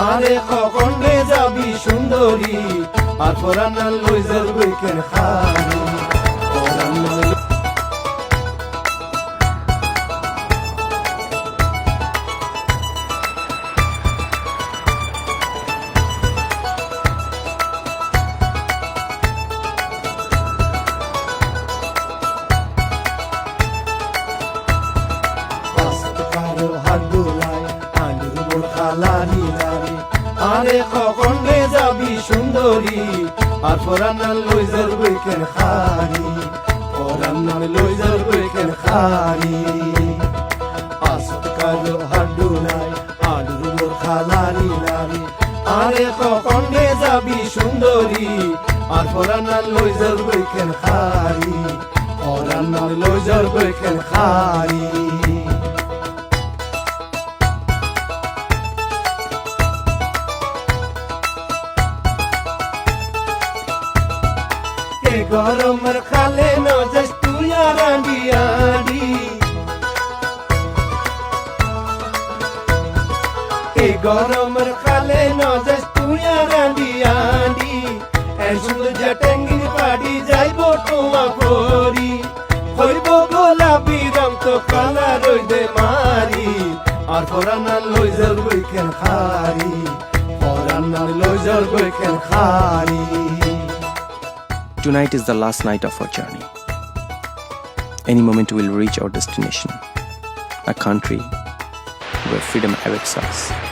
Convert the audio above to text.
আরে কখন রে যাবি সুন্দরী আর পরান্নাল লই যাবি কেন খালি পরান্নাল আরে কখন রে যাবি সুন্দরী আর পরান্নাল লই যাবি কেন খালি পরান্নাল লই যাবি কেন খালি আসত কালো হাডুলাই আলুর মোর খালানি লারি আরে কখন রে যাবি সুন্দরী আর পরান্নাল লই যাবি কেন খালি পরান্নাল লই যাবি কেন খালি গরমের খালে নজস তুই আড়ি আড়ি গরমের খালে নজস তুই আড়ি আড়ি সুন্দর জটেঙ্গি পাড়ি যাইব তোমা পরি হইব গোলাপি রং তো কালা রইদে মারি আর পরান্নাল লই যাবি কেন খালি পরান্নাল লই যাবি কেন খালি Tonight is the last night of our journey. Any moment we will reach our destination, a country where freedom awaits us.